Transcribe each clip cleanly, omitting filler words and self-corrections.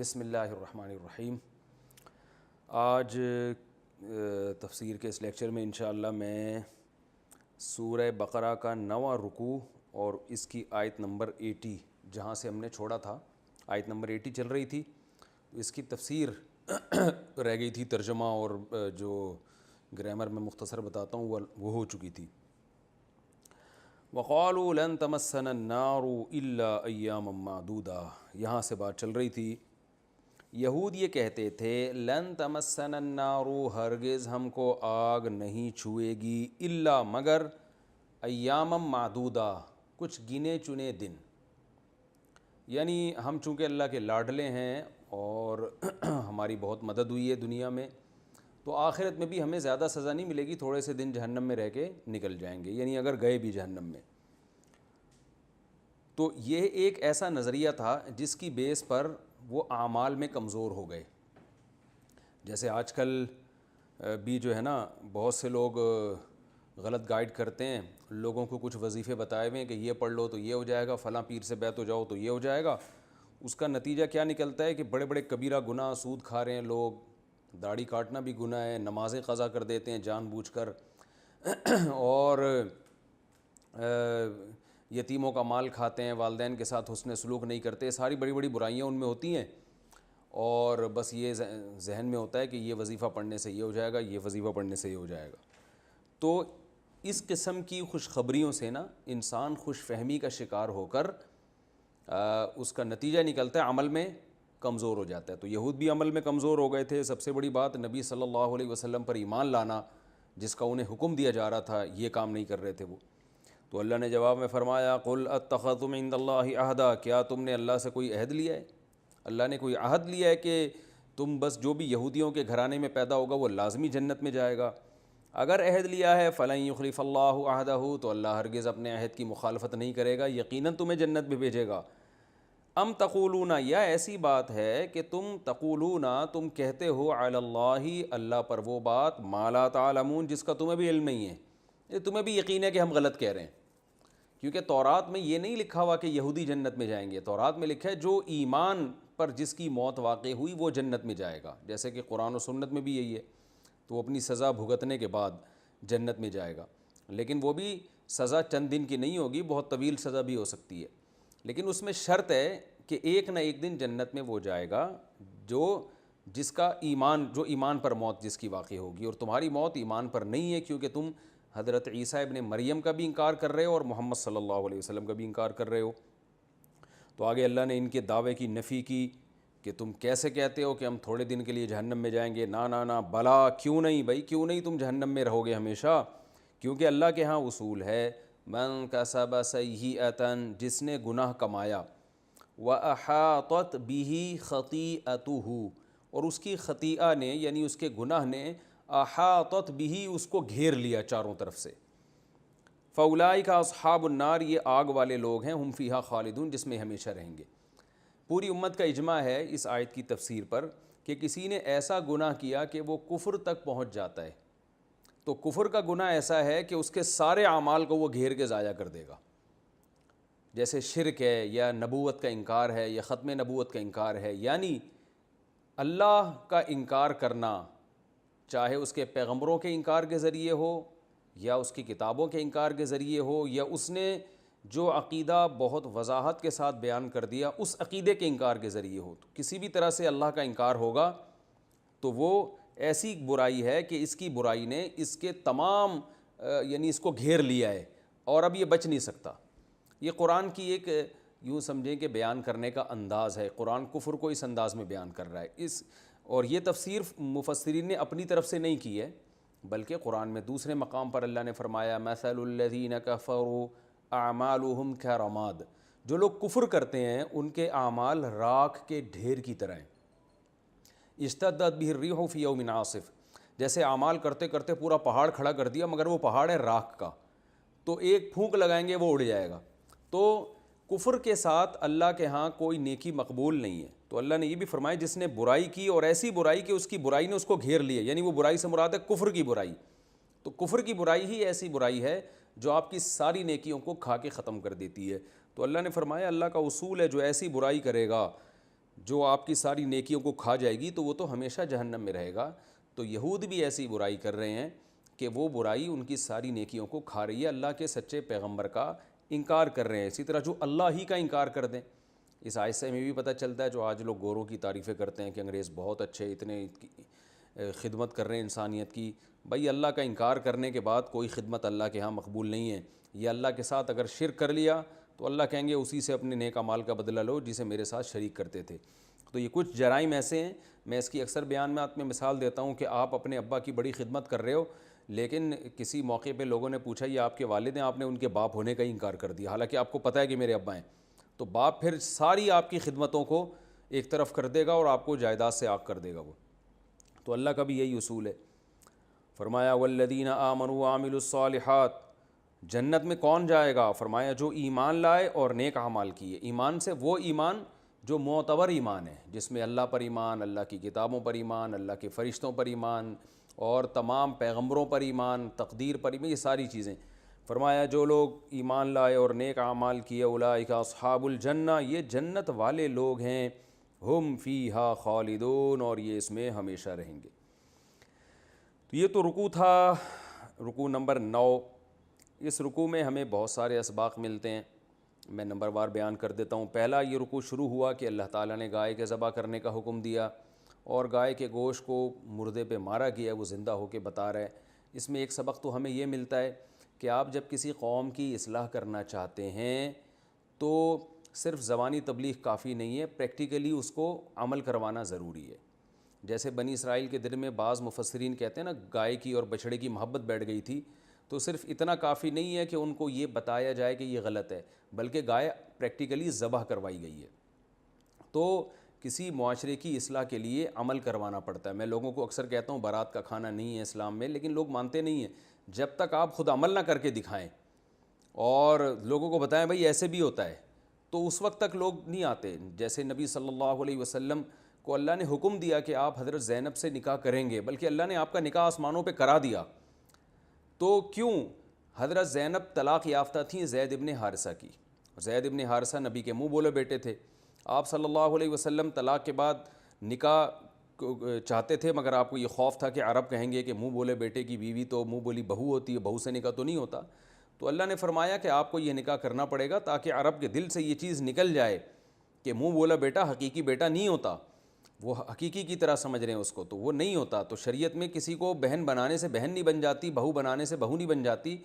بسم اللہ الرحمن الرحیم۔ آج تفسیر کے اس لیکچر میں انشاءاللہ میں سورہ بقرہ کا 9واں رکوع اور اس کی آیت نمبر 80 جہاں سے ہم نے چھوڑا تھا، آیت نمبر 80 چل رہی تھی، اس کی تفسیر رہ گئی تھی، ترجمہ اور جو گرامر میں مختصر بتاتا ہوں وہ ہو چکی تھی۔ وَقَالُوا لَن تَمَسَّنَا النَّارُ إِلَّا أَيَّامًا مَّعْدُودَةً، یہاں سے بات چل رہی تھی۔ یہود یہ کہتے تھے لن تمسنا النار، ہرگز ہم کو آگ نہیں چھوئے گی، الا مگر ایاما معدودہ، کچھ گنے چنے دن، یعنی ہم چونکہ اللہ کے لاڈلے ہیں اور ہماری بہت مدد ہوئی ہے دنیا میں، تو آخرت میں بھی ہمیں زیادہ سزا نہیں ملے گی، تھوڑے سے دن جہنم میں رہ کے نکل جائیں گے، یعنی اگر گئے بھی جہنم میں۔ تو یہ ایک ایسا نظریہ تھا جس کی بیس پر وہ اعمال میں کمزور ہو گئے۔ جیسے آج کل بھی جو ہے نا بہت سے لوگ غلط گائیڈ کرتے ہیں، لوگوں کو کچھ وظیفے بتائے ہوئے ہیں کہ یہ پڑھ لو تو یہ ہو جائے گا، فلاں پیر سے بیعت ہو جاؤ تو یہ ہو جائے گا۔ اس کا نتیجہ کیا نکلتا ہے کہ بڑے بڑے کبیرہ گناہ، سود کھا رہے ہیں لوگ، داڑھی کاٹنا بھی گناہ ہے، نمازیں قضا کر دیتے ہیں جان بوجھ کر، اور یتیموں کا مال کھاتے ہیں، والدین کے ساتھ حسن سلوک نہیں کرتے، ساری بڑی بڑی برائیاں ان میں ہوتی ہیں، اور بس یہ ذہن میں ہوتا ہے کہ یہ وظیفہ پڑھنے سے یہ ہو جائے گا، یہ وظیفہ پڑھنے سے یہ ہو جائے گا۔ تو اس قسم کی خوشخبریوں سے نا انسان خوش فہمی کا شکار ہو کر اس کا نتیجہ نکلتا ہے عمل میں کمزور ہو جاتا ہے۔ تو یہود بھی عمل میں کمزور ہو گئے تھے۔ سب سے بڑی بات نبی صلی اللہ علیہ وسلم پر ایمان لانا، جس کا انہیں حکم دیا جا رہا تھا، یہ کام نہیں کر رہے تھے وہ۔ تو اللہ نے جواب میں فرمایا قل اتخذتم عند اللہ عہدا، کیا تم نے اللہ سے کوئی عہد لیا ہے؟ اللہ نے کوئی عہد لیا ہے کہ تم بس جو بھی یہودیوں کے گھرانے میں پیدا ہوگا وہ لازمی جنت میں جائے گا؟ اگر عہد لیا ہے فلن یخلف اللہ عہدہ، تو اللہ ہرگز اپنے عہد کی مخالفت نہیں کرے گا، یقیناً تمہیں جنت میں بھیجے گا۔ ام تقولون، یا ایسی بات ہے کہ تم تقولون، تم کہتے ہو علی اللہ، اللہ پر وہ بات ما لا تعلمون، جس کا تمہیں بھی علم نہیں ہے، یہ تمہیں بھی یقین ہے کہ ہم غلط کہہ رہے ہیں، کیونکہ تورات میں یہ نہیں لکھا ہوا کہ یہودی جنت میں جائیں گے، تورات میں لکھا ہے جو ایمان پر جس کی موت واقع ہوئی وہ جنت میں جائے گا، جیسے کہ قرآن و سنت میں بھی یہی ہے، تو وہ اپنی سزا بھگتنے کے بعد جنت میں جائے گا، لیکن وہ بھی سزا چند دن کی نہیں ہوگی، بہت طویل سزا بھی ہو سکتی ہے، لیکن اس میں شرط ہے کہ ایک نہ ایک دن جنت میں وہ جائے گا جس کا ایمان، جو ایمان پر موت جس کی واقع ہوگی، اور تمہاری موت ایمان پر نہیں ہے، کیونکہ تم حضرت عیسیٰ ابن مریم کا بھی انکار کر رہے ہو اور محمد صلی اللہ علیہ وسلم کا بھی انکار کر رہے ہو۔ تو آگے اللہ نے ان کے دعوے کی نفی کی کہ تم کیسے کہتے ہو کہ ہم تھوڑے دن کے لیے جہنم میں جائیں گے؟ نا نا نا، بلا، کیوں نہیں بھائی، کیوں نہیں تم جہنم میں رہو گے ہمیشہ، کیونکہ اللہ کے ہاں اصول ہے من کسب سیئۃ، جس نے گناہ کمایا، وَأَحَاطَتْ بِهِ خَطِیئَتُهُ، اور اس کی خطیئہ نے یعنی اس کے گناہ نے احاطت به، اس کو گھیر لیا چاروں طرف سے، فَأُولَٰئِکَ أَصْحَابُ النَّارِ، یہ آگ والے لوگ ہیں، ہم فیہا خالدون، جس میں ہمیشہ رہیں گے۔ پوری امت کا اجماع ہے اس آیت کی تفسیر پر کہ کسی نے ایسا گناہ کیا کہ وہ کفر تک پہنچ جاتا ہے، تو کفر کا گناہ ایسا ہے کہ اس کے سارے اعمال کو وہ گھیر کے ضائع کر دے گا، جیسے شرک ہے یا نبوت کا انکار ہے یا ختم نبوت کا انکار ہے، یعنی اللہ کا انکار کرنا، چاہے اس کے پیغمبروں کے انکار کے ذریعے ہو یا اس کی کتابوں کے انکار کے ذریعے ہو، یا اس نے جو عقیدہ بہت وضاحت کے ساتھ بیان کر دیا اس عقیدے کے انکار کے ذریعے ہو، تو کسی بھی طرح سے اللہ کا انکار ہوگا تو وہ ایسی برائی ہے کہ اس کی برائی نے اس کے تمام یعنی اس کو گھیر لیا ہے اور اب یہ بچ نہیں سکتا۔ یہ قرآن کی ایک یوں سمجھیں کہ بیان کرنے کا انداز ہے، قرآن کفر کو اس انداز میں بیان کر رہا ہے، اور یہ تفسیر مفسرین نے اپنی طرف سے نہیں کی ہے، بلکہ قرآن میں دوسرے مقام پر اللہ نے فرمایا مثل الذین کفروا اعمالهم کرماد، جو لوگ کفر کرتے ہیں ان کے اعمال راکھ کے ڈھیر کی طرح ہیں، اشتدت به الريح في يوم عاصف، جیسے اعمال کرتے کرتے پورا پہاڑ کھڑا کر دیا مگر وہ پہاڑ ہے راکھ کا، تو ایک پھونک لگائیں گے وہ اڑ جائے گا۔ تو کفر کے ساتھ اللہ کے ہاں کوئی نیکی مقبول نہیں ہے، تو اللہ نے یہ بھی فرمایا جس نے برائی کی اور ایسی برائی کہ اس کی برائی نے اس کو گھیر لیا، یعنی وہ برائی سے مراد ہے کفر کی برائی، تو کفر کی برائی ہی ایسی برائی ہے جو آپ کی ساری نیکیوں کو کھا کے ختم کر دیتی ہے۔ تو اللہ نے فرمایا اللہ کا اصول ہے جو ایسی برائی کرے گا جو آپ کی ساری نیکیوں کو کھا جائے گی تو وہ تو ہمیشہ جہنم میں رہے گا. تو یہود بھی ایسی برائی کر رہے ہیں کہ وہ برائی ان کی ساری نیکیوں کو کھا رہی ہے, اللہ کے سچے پیغمبر کا انکار کر رہے ہیں. اسی طرح جو اللہ ہی کا انکار کر دیں, اس آیت سے ہمیں بھی پتہ چلتا ہے, جو آج لوگ گوروں کی تعریفیں کرتے ہیں کہ انگریز بہت اچھے, اتنے خدمت کر رہے ہیں انسانیت کی, بھائی اللہ کا انکار کرنے کے بعد کوئی خدمت اللہ کے ہاں مقبول نہیں ہے. یہ اللہ کے ساتھ اگر شرک کر لیا تو اللہ کہیں گے اسی سے اپنے نیک اعمال کا بدلہ لو جسے میرے ساتھ شریک کرتے تھے. تو یہ کچھ جرائم ایسے ہیں, میں اس کی اکثر بیانات میں مثال دیتا ہوں کہ آپ اپنے ابا کی بڑی خدمت کر رہے ہو, لیکن کسی موقع پہ لوگوں نے پوچھا یہ آپ کے والد ہیں, آپ نے ان کے باپ ہونے کا ہی انکار کر دیا, حالانکہ آپ کو پتہ ہے کہ میرے ابا ہیں. تو باپ پھر ساری آپ کی خدمتوں کو ایک طرف کر دے گا اور آپ کو جائیداد سے آگ کر دے گا وہ. تو اللہ کا بھی یہی اصول ہے. فرمایا والذین آمنوا وعملوا الصالحات, جنت میں کون جائے گا؟ فرمایا جو ایمان لائے اور نیک اعمال کیے. ایمان سے وہ ایمان جو معتبر ایمان ہے, جس میں اللہ پر ایمان, اللہ کی کتابوں پر ایمان, اللہ کے فرشتوں پر ایمان اور تمام پیغمبروں پر ایمان, تقدیر پر ایمان, یہ ساری چیزیں. فرمایا جو لوگ ایمان لائے اور نیک اعمال کیے اولئک اصحاب الجنہ, یہ جنت والے لوگ ہیں, ہم فیہا خالدون, اور یہ اس میں ہمیشہ رہیں گے. تو یہ تو رکوع تھا, رکوع نمبر 9. اس رکوع میں ہمیں بہت سارے اسباق ملتے ہیں, میں نمبر وار بیان کر دیتا ہوں. پہلا یہ رکوع شروع ہوا کہ اللہ تعالیٰ نے گائے کے ذبح کرنے کا حکم دیا اور گائے کے گوشت کو مردے پہ مارا گیا, وہ زندہ ہو کے بتا رہا ہے. اس میں ایک سبق تو ہمیں یہ ملتا ہے کہ آپ جب کسی قوم کی اصلاح کرنا چاہتے ہیں تو صرف زبانی تبلیغ کافی نہیں ہے, پریکٹیکلی اس کو عمل کروانا ضروری ہے. جیسے بنی اسرائیل کے دل میں بعض مفسرین کہتے ہیں نا گائے کی اور بچھڑے کی محبت بیٹھ گئی تھی, تو صرف اتنا کافی نہیں ہے کہ ان کو یہ بتایا جائے کہ یہ غلط ہے, بلکہ گائے پریکٹیکلی ذبح کروائی گئی ہے. تو کسی معاشرے کی اصلاح کے لیے عمل کروانا پڑتا ہے. میں لوگوں کو اکثر کہتا ہوں بارات کا کھانا نہیں ہے اسلام میں, لیکن لوگ مانتے نہیں ہیں. جب تک آپ خود عمل نہ کر کے دکھائیں اور لوگوں کو بتائیں بھائی ایسے بھی ہوتا ہے, تو اس وقت تک لوگ نہیں آتے. جیسے نبی صلی اللہ علیہ وسلم کو اللہ نے حکم دیا کہ آپ حضرت زینب سے نکاح کریں گے, بلکہ اللہ نے آپ کا نکاح آسمانوں پہ کرا دیا. تو کیوں؟ حضرت زینب طلاق یافتہ تھیں زید ابن حارثہ کی. زید ابن حارثہ نبی کے منہ بولے بیٹے تھے. آپ صلی اللہ علیہ وسلم طلاق کے بعد نکاح چاہتے تھے, مگر آپ کو یہ خوف تھا کہ عرب کہیں گے کہ منہ بولے بیٹے کی بیوی تو منہ بولی بہو ہوتی ہے, بہو سے نکاح تو نہیں ہوتا. تو اللہ نے فرمایا کہ آپ کو یہ نکاح کرنا پڑے گا تاکہ عرب کے دل سے یہ چیز نکل جائے کہ منہ بولا بیٹا حقیقی بیٹا نہیں ہوتا, وہ حقیقی کی طرح سمجھ رہے ہیں اس کو, تو وہ نہیں ہوتا. تو شریعت میں کسی کو بہن بنانے سے بہن نہیں بن جاتی, بہو بنانے سے بہو نہیں بن جاتی,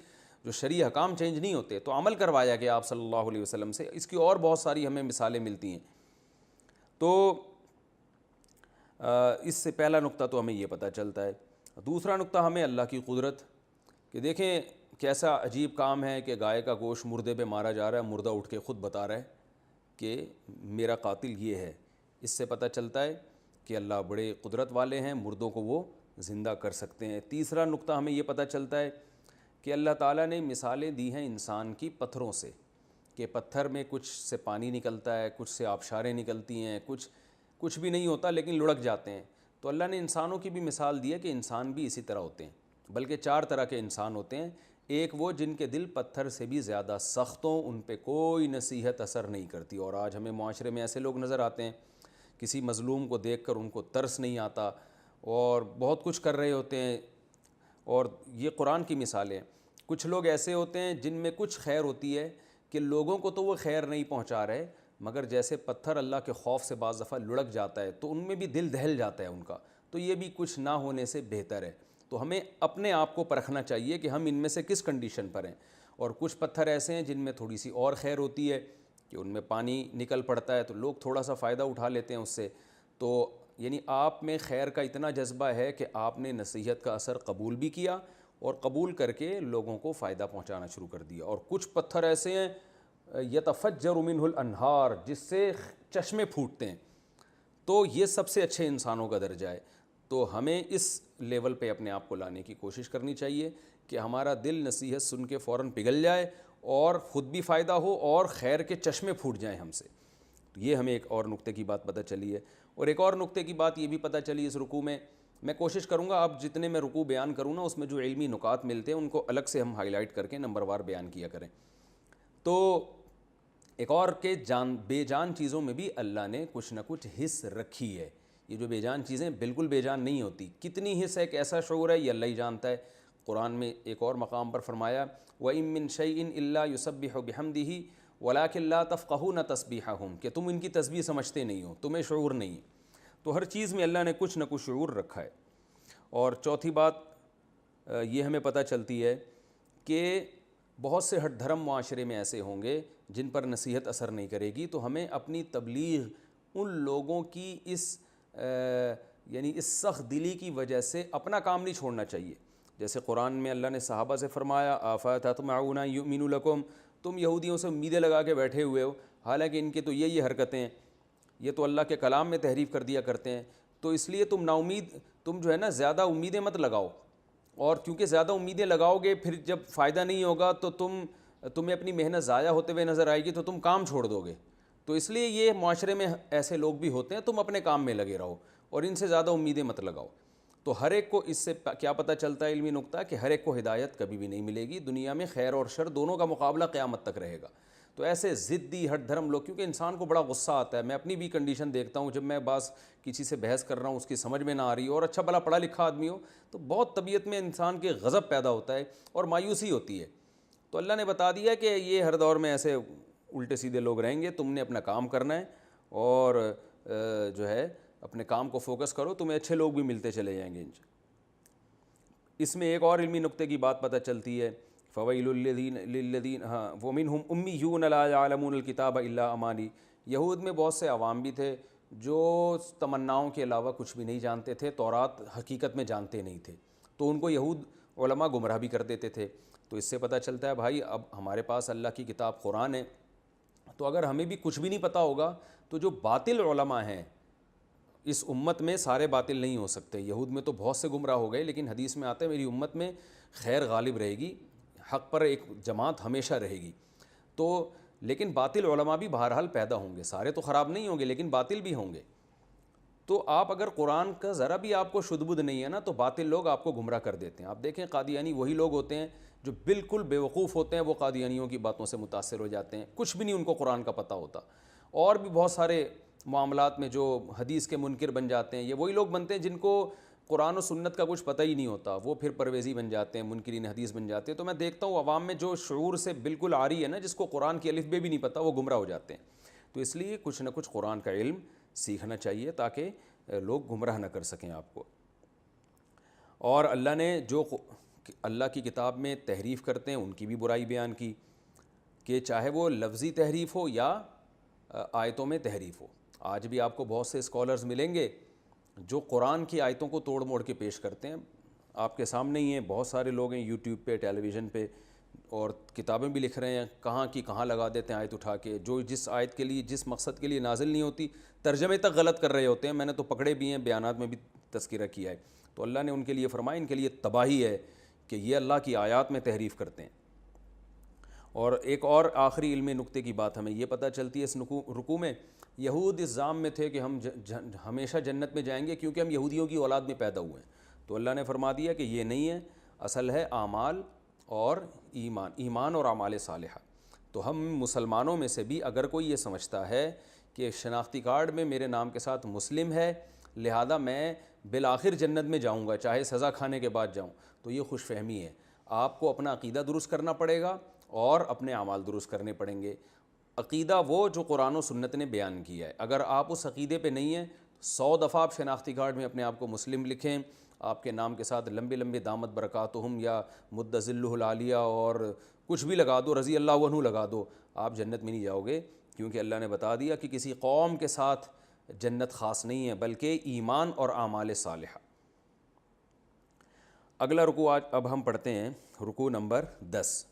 جو شرعی حکام چینج نہیں ہوتے. تو عمل کروایا گیا آپ صلی اللہ علیہ وسلم سے. اس کی اور بہت ساری ہمیں مثالیں ملتی ہیں. تو اس سے پہلا نقطہ تو ہمیں یہ پتہ چلتا ہے. دوسرا نقطہ ہمیں اللہ کی قدرت, کہ دیکھیں کیسا عجیب کام ہے کہ گائے کا گوشت مردے پہ مارا جا رہا ہے, مردہ اٹھ کے خود بتا رہا ہے کہ میرا قاتل یہ ہے. اس سے پتہ چلتا ہے کہ اللہ بڑے قدرت والے ہیں, مردوں کو وہ زندہ کر سکتے ہیں. تیسرا نقطہ ہمیں یہ پتہ چلتا ہے کہ اللہ تعالیٰ نے مثالیں دی ہیں انسان کی پتھروں سے, کہ پتھر میں کچھ سے پانی نکلتا ہے, کچھ سے آبشاریں نکلتی ہیں, کچھ بھی نہیں ہوتا لیکن لڑک جاتے ہیں. تو اللہ نے انسانوں کی بھی مثال دی ہے کہ انسان بھی اسی طرح ہوتے ہیں, بلکہ 4 طرح کے انسان ہوتے ہیں. ایک وہ جن کے دل پتھر سے بھی زیادہ سخت ہوں, ان پہ کوئی نصیحت اثر نہیں کرتی. اور آج ہمیں معاشرے میں ایسے لوگ نظر آتے ہیں, کسی مظلوم کو دیکھ کر ان کو ترس نہیں آتا اور بہت کچھ کر رہے ہوتے ہیں. اور یہ قرآن کی مثالیں. کچھ لوگ ایسے ہوتے ہیں جن میں کچھ خیر ہوتی ہے کہ لوگوں کو تو وہ خیر نہیں پہنچا رہے, مگر جیسے پتھر اللہ کے خوف سے بعض دفعہ لڑک جاتا ہے تو ان میں بھی دل دہل جاتا ہے ان کا. تو یہ بھی کچھ نہ ہونے سے بہتر ہے. تو ہمیں اپنے آپ کو پرکھنا چاہیے کہ ہم ان میں سے کس کنڈیشن پر ہیں. اور کچھ پتھر ایسے ہیں جن میں تھوڑی سی اور خیر ہوتی ہے کہ ان میں پانی نکل پڑتا ہے تو لوگ تھوڑا سا فائدہ اٹھا لیتے ہیں اس سے. تو یعنی آپ میں خیر کا اتنا جذبہ ہے کہ آپ نے نصیحت کا اثر قبول بھی کیا اور قبول کر کے لوگوں کو فائدہ پہنچانا شروع کر دیا. اور کچھ پتھر ایسے ہیں یتفجر منہ الانہار, جس سے چشمے پھوٹتے ہیں. تو یہ سب سے اچھے انسانوں کا درجہ ہے. تو ہمیں اس لیول پہ اپنے آپ کو لانے کی کوشش کرنی چاہیے کہ ہمارا دل نصیحت سن کے فوراً پگھل جائے اور خود بھی فائدہ ہو اور خیر کے چشمے پھوٹ جائیں ہم سے. تو یہ ہمیں ایک اور نقطے کی بات پتہ چلی ہے. اور ایک اور نقطے کی بات یہ بھی پتہ چلی اس رکوع میں کوشش کروں گا اب جتنے میں رکوع بیان کروں نا اس میں جو علمی نکات ملتے ہیں ان کو الگ سے ہم ہائی لائٹ کر کے نمبر وار بیان کیا کریں. تو ایک اور کہ بے جان چیزوں میں بھی اللہ نے کچھ نہ کچھ حص رکھی ہے. یہ جو بے جان چیزیں بالکل بے جان نہیں ہوتی, کتنی حص ہے, ایک ایسا شعور ہے, یہ اللہ ہی جانتا ہے. قرآن میں ایک اور مقام پر فرمایا وَإِن مِّن شَيْءٍ إِلَّا يُسَبِّحُ بِحَمْدِهِ وَلَٰكِن لَّا تَفْقَهُونَ تَسْبِيحَهُمْ, کہ تم ان کی تسبیح سمجھتے نہیں ہو, تمہیں شعور نہیں. تو ہر چیز میں اللہ نے کچھ نہ کچھ شعور رکھا ہے. اور چوتھی بات یہ ہمیں پتہ چلتی ہے کہ بہت سے ہٹ دھرم معاشرے میں ایسے ہوں گے جن پر نصیحت اثر نہیں کرے گی, تو ہمیں اپنی تبلیغ ان لوگوں کی یعنی اس سخت دلی کی وجہ سے اپنا کام نہیں چھوڑنا چاہیے. جیسے قرآن میں اللہ نے صحابہ سے فرمایا آفَتَطْمَعُونَ أَن يُؤْمِنُوا لَكُمْ, تم یہودیوں سے امیدیں لگا کے بیٹھے ہوئے ہو, حالانکہ ان کے تو یہ حرکتیں ہیں, یہ تو اللہ کے کلام میں تحریف کر دیا کرتے ہیں, تو اس لیے تم تم جو ہے نا زیادہ امیدیں مت لگاؤ, اور کیونکہ زیادہ امیدیں لگاؤ گے پھر جب فائدہ نہیں ہوگا تو تمہیں اپنی محنت ضائع ہوتے ہوئے نظر آئے گی, تو تم کام چھوڑ دو گے. تو اس لیے یہ معاشرے میں ایسے لوگ بھی ہوتے ہیں, تم اپنے کام میں لگے رہو اور ان سے زیادہ امیدیں مت لگاؤ. تو ہر ایک کو اس سے کیا پتہ چلتا ہے علمی نقطہ, کہ ہر ایک کو ہدایت کبھی بھی نہیں ملے گی. دنیا میں خیر اور شر دونوں کا مقابلہ قیامت تک رہے گا. تو ایسے ضدی ہٹ دھرم لوگ, کیونکہ انسان کو بڑا غصہ آتا ہے, میں اپنی بھی کنڈیشن دیکھتا ہوں, جب میں کسی سے بحث کر رہا ہوں, اس کی سمجھ میں نہ آ رہی ہو, اور اچھا بھلا پڑھا لکھا آدمی ہو, تو بہت طبیعت میں انسان کے غضب پیدا ہوتا ہے اور مایوسی ہوتی ہے. تو اللہ نے بتا دیا کہ یہ ہر دور میں ایسے الٹے سیدھے لوگ رہیں گے, تم نے اپنا کام کرنا ہے اور جو ہے اپنے کام کو فوکس کرو, تمہیں اچھے لوگ بھی ملتے چلے جائیں گے. اس میں ایک اور علمی نقطے کی بات پتہ چلتی ہے, فویل للذین ومنہم امیون لا یعلمون الکتاب الا امانی. یہود میں بہت سے عوام بھی تھے جو تمناؤں کے علاوہ کچھ بھی نہیں جانتے تھے, تورات حقیقت میں جانتے نہیں تھے, تو ان کو یہود علماء گمراہ بھی کر دیتے تھے. تو اس سے پتہ چلتا ہے بھائی اب ہمارے پاس اللہ کی کتاب قرآن ہے, تو اگر ہمیں بھی کچھ بھی نہیں پتہ ہوگا تو جو باطل علماء ہیں اس امت میں سارے باطل نہیں ہو سکتے. یہود میں تو بہت سے گمراہ ہو گئے, لیکن حدیث میں آتا ہے میری امت میں خیر غالب رہے گی, حق پر ایک جماعت ہمیشہ رہے گی. تو لیکن باطل علماء بھی بہرحال پیدا ہوں گے, سارے تو خراب نہیں ہوں گے لیکن باطل بھی ہوں گے. تو آپ اگر قرآن کا ذرا بھی آپ کو شدھ بدھ نہیں ہے نا, تو باطل لوگ آپ کو گمراہ کر دیتے ہیں. آپ دیکھیں قادیانی وہی لوگ ہوتے ہیں جو بالکل بیوقوف ہوتے ہیں, وہ قادیانیوں کی باتوں سے متاثر ہو جاتے ہیں, کچھ بھی نہیں ان کو قرآن کا پتہ ہوتا. اور بھی بہت سارے معاملات میں جو حدیث کے منکر بن جاتے ہیں, یہ وہی لوگ بنتے ہیں جن کو قرآن و سنت کا کچھ پتہ ہی نہیں ہوتا, وہ پھر پرویزی بن جاتے ہیں, منکرین حدیث بن جاتے ہیں. تو میں دیکھتا ہوں عوام میں جو شعور سے بالکل آ رہی ہے نا, جس کو قرآن کی الف بے بھی نہیں پتہ, وہ گمراہ ہو جاتے ہیں. تو اس لیے کچھ نہ کچھ قرآن کا علم سیکھنا چاہیے تاکہ لوگ گمراہ نہ کر سکیں آپ کو. اور اللہ نے جو اللہ کی کتاب میں تحریف کرتے ہیں ان کی بھی برائی بیان کی, کہ چاہے وہ لفظی تحریف ہو یا آیتوں میں تحریف ہو. آج بھی آپ کو بہت سے اسکالرز ملیں گے جو قرآن کی آیتوں کو توڑ موڑ کے پیش کرتے ہیں. آپ کے سامنے ہی ہیں, بہت سارے لوگ ہیں یوٹیوب پہ, ٹیلی ویژن پہ, اور کتابیں بھی لکھ رہے ہیں, کہاں کی کہاں لگا دیتے ہیں آیت اٹھا کے, جو جس آیت کے لیے جس مقصد کے لیے نازل نہیں ہوتی, ترجمے تک غلط کر رہے ہوتے ہیں. میں نے تو پکڑے بھی ہیں, بیانات میں بھی تذکرہ کیا ہے. تو اللہ نے ان کے لیے فرمایا ان کے لیے تباہی ہے کہ یہ اللہ کی آیات میں تحریف کرتے ہیں. اور ایک اور آخری علمی نقطے کی بات ہمیں یہ پتہ چلتی ہے اس رکوع میں, یہود اس ذام میں تھے کہ ہم ہمیشہ جنت میں جائیں گے کیونکہ ہم یہودیوں کی اولاد میں پیدا ہوئے ہیں. تو اللہ نے فرما دیا کہ یہ نہیں ہے, اصل ہے اعمال اور ایمان اور اعمال صالحہ. تو ہم مسلمانوں میں سے بھی اگر کوئی یہ سمجھتا ہے کہ شناختی کارڈ میں میرے نام کے ساتھ مسلم ہے لہذا میں بالآخر جنت میں جاؤں گا چاہے سزا کھانے کے بعد جاؤں, تو یہ خوش فہمی ہے. آپ کو اپنا عقیدہ درست کرنا پڑے گا اور اپنے اعمال درست کرنے پڑیں گے. عقیدہ وہ جو قرآن و سنت نے بیان کیا ہے, اگر آپ اس عقیدے پہ نہیں ہیں 100 دفعہ آپ شناختی کارڈ میں اپنے آپ کو مسلم لکھیں, آپ کے نام کے ساتھ لمبے لمبے دامت برکاتہم یا مد ظلہ العالیہ اور کچھ بھی لگا دو, رضی اللہ عنہ لگا دو, آپ جنت میں نہیں جاؤ گے. کیونکہ اللہ نے بتا دیا کہ کسی قوم کے ساتھ جنت خاص نہیں ہے بلکہ ایمان اور اعمال صالحہ. اگلا رکوع آج اب ہم پڑھتے ہیں, رکوع نمبر 10.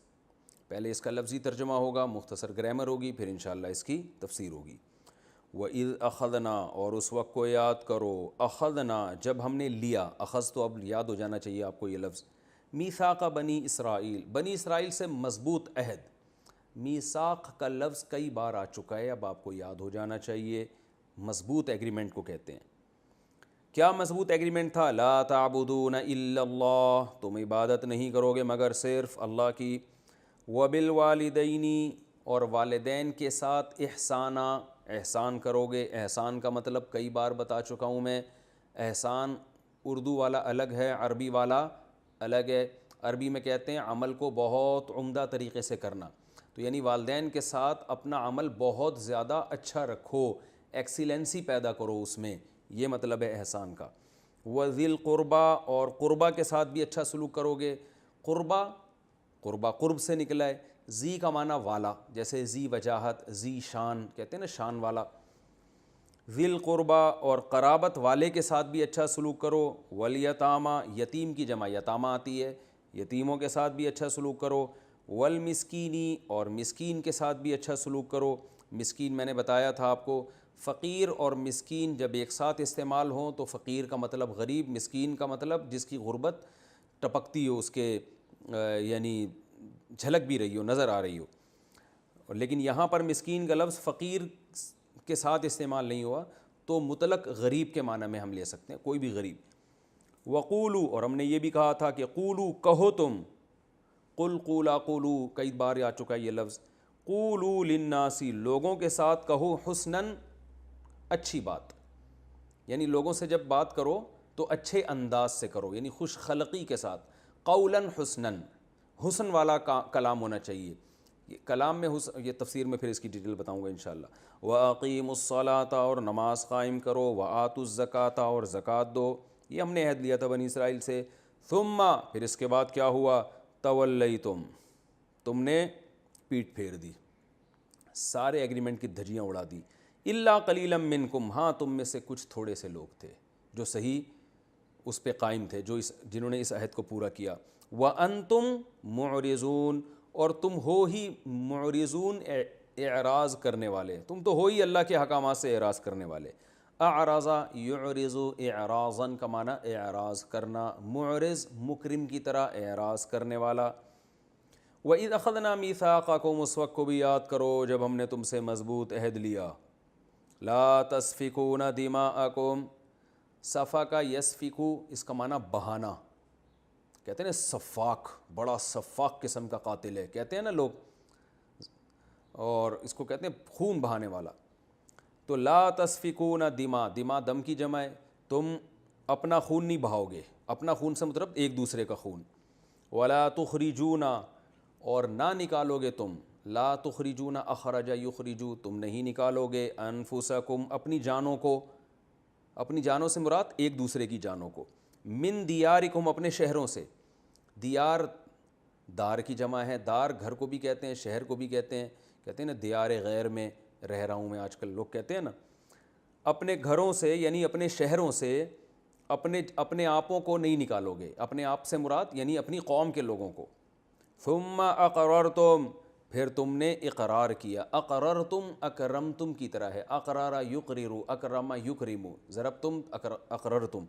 پہلے اس کا لفظی ترجمہ ہوگا, مختصر گرامر ہوگی, پھر انشاءاللہ اس کی تفسیر ہوگی. وَإِذْ أَخَذْنَا, اور اس وقت کو یاد کرو, اخذنا جب ہم نے لیا, اخذ تو اب یاد ہو جانا چاہیے آپ کو یہ لفظ, میثاق بنی اسرائیل, بنی اسرائیل سے مضبوط عہد. میثاق کا لفظ کئی بار آ چکا ہے, اب آپ کو یاد ہو جانا چاہیے. مضبوط ایگریمنٹ کو کہتے ہیں. کیا مضبوط ایگریمنٹ تھا؟ لا تعبدون الا اللہ, تم عبادت نہیں کرو گے مگر صرف اللہ کی. وبالوالدین, اور والدین کے ساتھ احسانہ، احسان کرو گے۔ احسان کا مطلب کئی بار بتا چکا ہوں میں، احسان اردو والا الگ ہے، عربی والا الگ ہے۔ عربی میں کہتے ہیں عمل کو بہت عمدہ طریقے سے کرنا، تو یعنی والدین کے ساتھ اپنا عمل بہت زیادہ اچھا رکھو، ایکسیلنسی پیدا کرو اس میں، یہ مطلب ہے احسان کا۔ وذی القربا، اور قربا کے ساتھ بھی اچھا سلوک کرو گے۔ قربا، قربا قرب سے نکلا ہے، ذی کا معنی والا، جیسے ذی وجاہت، ذی شان کہتے ہیں نا، شان والا۔ ذی القربا، اور قرابت والے کے ساتھ بھی اچھا سلوک کرو۔ والیتامى، یتیم کی جمع یتامہ آتی ہے، یتیموں کے ساتھ بھی اچھا سلوک کرو۔ والمسکینی، اور مسکین کے ساتھ بھی اچھا سلوک کرو۔ مسکین میں نے بتایا تھا آپ کو، فقیر اور مسکین جب ایک ساتھ استعمال ہوں تو فقیر کا مطلب غریب، مسکین کا مطلب جس کی غربت ٹپکتی ہو، اس کے یعنی جھلک بھی رہی ہو، نظر آ رہی ہو۔ لیکن یہاں پر مسکین کا لفظ فقیر کے ساتھ استعمال نہیں ہوا، تو مطلق غریب کے معنی میں ہم لے سکتے ہیں، کوئی بھی غریب۔ وقولو، اور ہم نے یہ بھی کہا تھا کہ قولو کہو تم، قل قولا قولو کئی بار آ چکا ہے یہ لفظ۔ قولو للناس، لوگوں کے ساتھ کہو حسناً، اچھی بات، یعنی لوگوں سے جب بات کرو تو اچھے انداز سے کرو، یعنی خوش خلقی کے ساتھ۔ قولاً حسناً، حسن والا کلام ہونا چاہیے۔ یہ کلام میں یہ تفسیر میں پھر اس کی ڈیٹیل بتاؤں گا انشاءاللہ۔ وَأَقِيمُوا الصَّلَاةَ، اور نماز قائم کرو۔ وَآتُوا الزَّكَاةَ، اور زکوٰۃ دو، یہ ہم نے عہد لیا تھا بنی اسرائیل سے۔ ثُمَّ، پھر اس کے بعد کیا ہوا؟ تَوَلَّيْتُمْ، تم نے پیٹ پھیر دی، سارے ایگریمنٹ کی دھجیاں اڑا دی۔ إِلَّا قَلِيلًا مِّنْكُمْ، ہاں تم میں سے کچھ تھوڑے سے لوگ تھے جو صحیح اس پہ قائم تھے، جنہوں نے اس عہد کو پورا کیا۔ وَأَنْتُمْ مُعْرِضُونَ، اور تم ہو ہی معرضون، اعراض کرنے والے، تم تو ہو ہی اللہ کے احکامات سے اعراض کرنے والے۔ اعرض یعرض اعراضاً کا معنی اعراض کرنا، معرض مکرم کی طرح اعراض کرنے والا۔ وَإِذْ أَخَذْنَا مِيثَاقَكُمْ، اس وقت کو بھی یاد کرو جب ہم نے تم سے مضبوط عہد لیا۔ لَا تَسْفِكُونَ دِمَاءَكُمْ، سفک یسفک، اس کا معنی بہانا، کہتے ہیں نا سفاک، بڑا سفاک قسم کا قاتل ہے کہتے ہیں نا لوگ، اور اس کو کہتے ہیں خون بہانے والا۔ تو لا تسفکون دماء، دماء دم کی جمع ہے، تم اپنا خون نہیں بہاؤ گے، اپنا خون سے مطلب ایک دوسرے کا خون۔ ولا تخرجون، اور نہ نکالو گے تم، لا تخرجون اخرج یخرجو، تم نہیں نکالو گے، انفسکم، اپنی جانوں کو، اپنی جانوں سے مراد ایک دوسرے کی جانوں کو، من دیارکم، اپنے شہروں سے۔ دیار دار کی جمع ہے، دار گھر کو بھی کہتے ہیں، شہر کو بھی کہتے ہیں نا دیار غیر میں رہ رہا ہوں میں، آج کل لوگ کہتے ہیں نا۔ اپنے گھروں سے یعنی اپنے شہروں سے اپنے آپوں کو نہیں نکالو گے، اپنے آپ سے مراد یعنی اپنی قوم کے لوگوں کو۔ ثم اقررتم، پھر تم نے اقرار کیا، اقررتم اکرمتم کی طرح ہے، اقرار یقرر، اکرم یکرم، ضربتم اقررتم،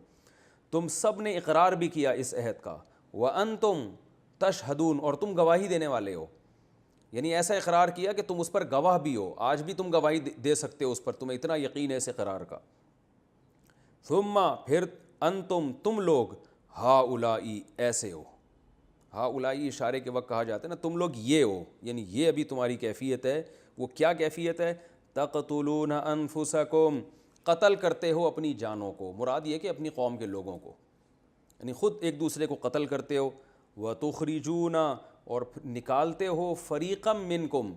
تم سب نے اقرار بھی کیا اس عہد کا۔ وانتم تشہدون، اور تم گواہی دینے والے ہو، یعنی ایسا اقرار کیا کہ تم اس پر گواہ بھی ہو، آج بھی تم گواہی دے سکتے ہو اس پر، تمہیں اتنا یقین ہے اس اقرار کا۔ ثم، پھر انتم، تم لوگ، ہاؤلائی، ایسے ہو، ہاؤلائی اشارے کے وقت کہا جاتا ہے نا تم لوگ یہ ہو، یعنی یہ ابھی تمہاری کیفیت ہے۔ وہ کیا کیفیت ہے؟ تقتلون انفسکم، قتل کرتے ہو اپنی جانوں کو، مراد یہ کہ اپنی قوم کے لوگوں کو، یعنی خود ایک دوسرے کو قتل کرتے ہو۔ وَتُخْرِجُونَ، اور نکالتے ہو، فریقا منکم،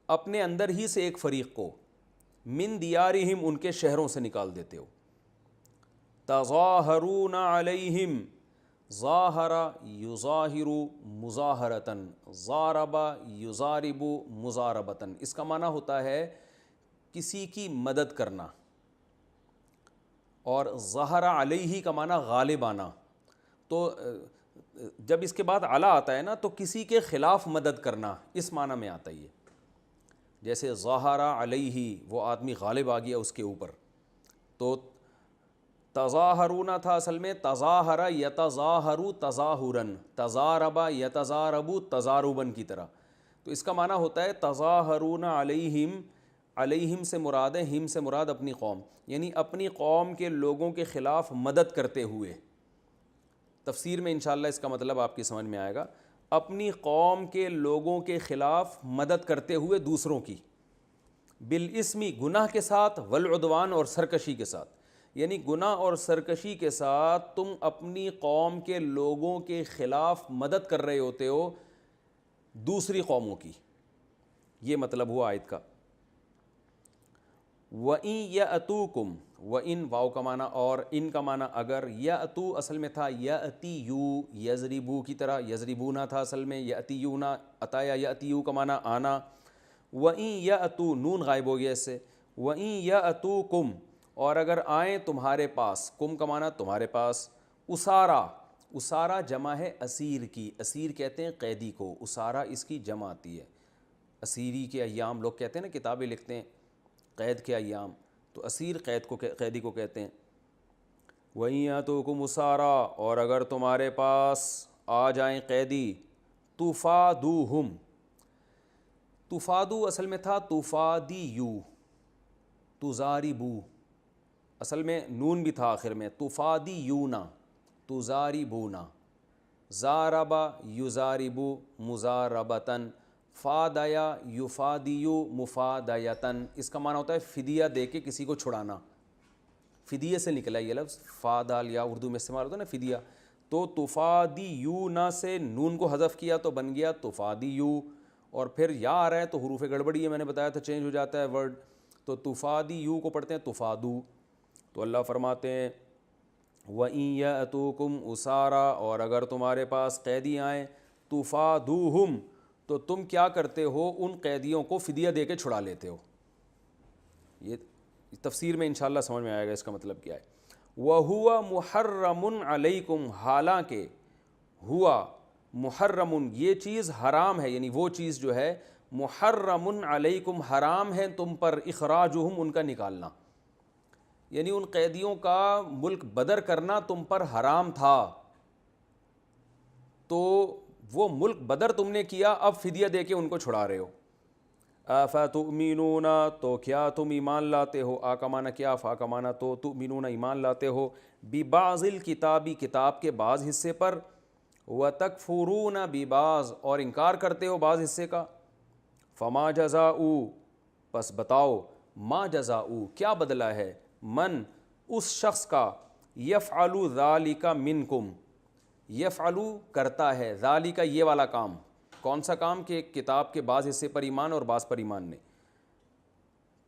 اپنے اندر ہی سے ایک فریق کو، من دیارہم، ان کے شہروں سے نکال دیتے ہو۔ تظاہرون علیہم، ظاہر یظاہر مظاہرتاً، ضارب یضارب مضاربتاً، اس کا معنی ہوتا ہے کسی کی مدد کرنا، اور ظہر علیہ کا معنی غالب آنا۔ تو جب اس کے بعد علی آتا ہے نا تو کسی کے خلاف مدد کرنا، اس معنی میں آتا ہے یہ، جیسے ظہر علیہ، وہ آدمی غالب آ گیا اس کے اوپر۔ تو تظاہرون تھا اصل میں تظاہر یتظاہر تظاہرن، تضارب یتضارب تضاربن کی طرح۔ تو اس کا معنی ہوتا ہے تظاہرون علیہم، علیہم سے مراد ہے، ہم سے مراد اپنی قوم، یعنی اپنی قوم کے لوگوں کے خلاف مدد کرتے ہوئے۔ تفسیر میں انشاءاللہ اس کا مطلب آپ کی سمجھ میں آئے گا۔ اپنی قوم کے لوگوں کے خلاف مدد کرتے ہوئے دوسروں کی، بالاسمی گناہ کے ساتھ، والعدوان اور سرکشی کے ساتھ، یعنی گناہ اور سرکشی کے ساتھ تم اپنی قوم کے لوگوں کے خلاف مدد کر رہے ہوتے ہو دوسری قوموں کی، یہ مطلب ہوا آیت کا۔ وَإِن يَأْتُوكُمْ، وَإِن واو کا معنی اور ان کا معنی اگر، یأتو اصل میں تھا یأتیو، یضربو کی طرح، یضربونا تھا اصل میں، یأتیونا، عطایا یأتیو کا معنی آنا۔ وَإِن یأتو، نون غائب ہو گیا اس سے، وَإِن یأتوکم، اور اگر آئیں تمہارے پاس، کم کا معنی تمہارے پاس، اسارا، اسارا جمع ہے اسیر کی، اسیر کہتے ہیں قیدی کو، اسارا اس کی جمع آتی ہے، اسیری کے ایام لوگ کہتے ہیں نا، کتابیں لکھتے ہیں قید کے ایام، تو اسیر قیدی کو کہتے ہیں۔ وَإِن یَأْتُوکُمْ أُسَارَىٰ، اور اگر تمہارے پاس آ جائیں قیدی، تُفَادُوهُمْ، تفادو اصل میں تھا تفادیو، تزاربو، اصل میں نون بھی تھا آخر میں، تفادیونا، تزاربونا، زاربا یزاربو مزاربتاً، فادیا یفادیو مفادیتاً، اس کا معنی ہوتا ہے فدیہ دے کے کسی کو چھڑانا، فدیے سے نکلا یہ لفظ، فادال یا اردو میں استعمال ہوتا ہے نا فدیہ، تو تفادیونا سے نون کو حذف کیا تو بن گیا تفادیو، اور پھر یا آ رہا ہے تو حروف گڑبڑی ہے، میں نے بتایا تھا چینج ہو جاتا ہے ورڈ، تو تفادیو کو پڑھتے ہیں تفادو۔ تو اللہ فرماتے ہیں وَإِن يَأْتُوكُمْ أُسَارَىٰ، اور اگر تمہارے پاس قیدی آئیں، تُفَادُوهُمْ، تو تم کیا کرتے ہو ان قیدیوں کو فدیہ دے کے چھڑا لیتے ہو۔ یہ تفسیر میں انشاءاللہ سمجھ میں آئے گا اس کا مطلب کیا ہے۔ وَهُوَ مُحَرَّمٌ عَلَيْكُمْ، حالانکہ ہوا محرم، یہ چیز حرام ہے، یعنی وہ چیز جو ہے محرم علیکم، حرام ہے تم پر، اخراجہم، ان کا نکالنا، یعنی ان قیدیوں کا ملک بدر کرنا تم پر حرام تھا، تو وہ ملک بدر تم نے کیا، اب فدیہ دے کے ان کو چھڑا رہے ہو۔ افتؤمنون، تو کیا تم ایمان لاتے ہو، آ کا معنی کیا، فا کا معنی تو، تؤمنون ایمان لاتے ہو، ببعض الکتابی، کتاب کے بعض حصے پر، وَتَكْفُرُونَ بِبَعْض، اور انکار کرتے ہو بعض حصے کا، فما جزاؤ، پس بتاؤ، ما جزاؤ، کیا بدلہ ہے، من، اس شخص کا، یفعل ذالک منکم، یفعل کرتا ہے، ذالک یہ والا کام، کون سا کام، کہ کتاب کے بعض حصے پر ایمان اور بعض پر ایمان نہیں،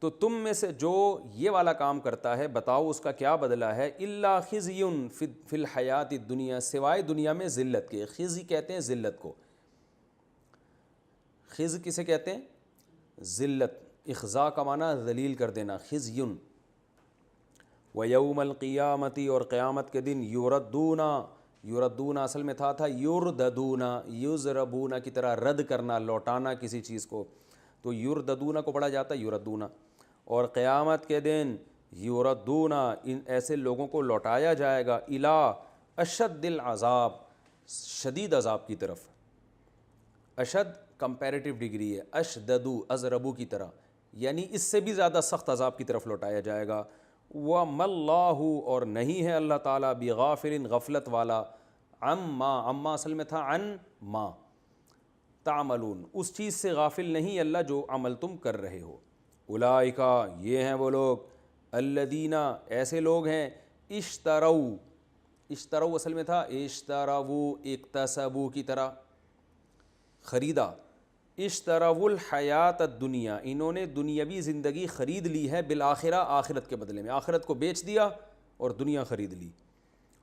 تو تم میں سے جو یہ والا کام کرتا ہے بتاؤ اس کا کیا بدلہ ہے، الا خزی فی الحیات الدنیا، سوائے دنیا میں ذلت کے، خزی کہتے ہیں ذلت کو، خز کسے کہتے ہیں، ذلت، اخزا کا معنی ذلیل کر دینا، خزی۔ وَيَوْمَ الْقِيَامَةِ، اور قیامت کے دن، یردون، یردون اصل میں تھا یرددون، یضربون کی طرح رد کرنا، لوٹانا کسی چیز کو، تو یرددون کو پڑھا جاتا ہے یردون، اور قیامت کے دن یردون، ان ایسے لوگوں کو لوٹایا جائے گا، الی اشد العذاب، شدید عذاب کی طرف، اشد کمپیریٹیو ڈگری ہے، اشددو ازربو کی طرح، یعنی اس سے بھی زیادہ سخت عذاب کی طرف لوٹایا جائے گا۔ وَمَا اللَّهُ، اور نہیں ہے اللہ تعالیٰ، بغافل، غفلت والا، عما، عما اصل میں تھا عن ما، تعملون، اس چیز سے غافل نہیں اللہ جو عمل تم کر رہے ہو۔ اولئک، یہ ہیں وہ لوگ، الذین، ایسے لوگ ہیں، اشتروا، اشتروا اصل میں تھا اشتروا، اکتسبوا کی طرح، خریدا، اشتروا الحیات الدنیا، انہوں نے دنیاوی زندگی خرید لی ہے، بالآخرہ، آخرت کے بدلے میں، آخرت کو بیچ دیا اور دنیا خرید لی،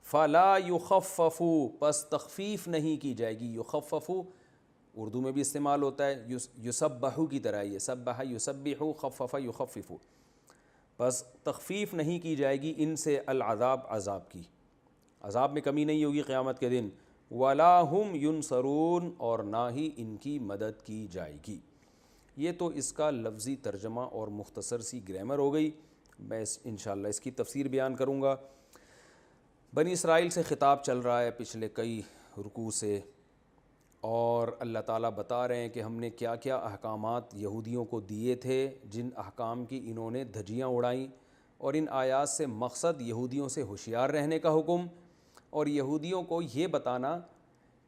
فلا یخفف، پس تخفیف نہیں کی جائے گی، یخفف اردو میں بھی استعمال ہوتا ہے، یسبح کی طرح، یہ سبح یسبح، خفف یخفف، پس تخفیف نہیں کی جائے گی ان سے، العذاب، عذاب کی، عذاب میں کمی نہیں ہوگی قیامت کے دن، ولا ہم ینصرون، اور نہ ہی ان کی مدد کی جائے گی۔ یہ تو اس کا لفظی ترجمہ اور مختصر سی گرامر ہو گئی، میں انشاءاللہ اس کی تفسیر بیان کروں گا۔ بنی اسرائیل سے خطاب چل رہا ہے پچھلے کئی رکوع سے، اور اللہ تعالیٰ بتا رہے ہیں کہ ہم نے کیا کیا احکامات یہودیوں کو دیے تھے، جن احکام کی انہوں نے دھجیاں اڑائیں، اور ان آیات سے مقصد یہودیوں سے ہوشیار رہنے کا حکم، اور یہودیوں کو یہ بتانا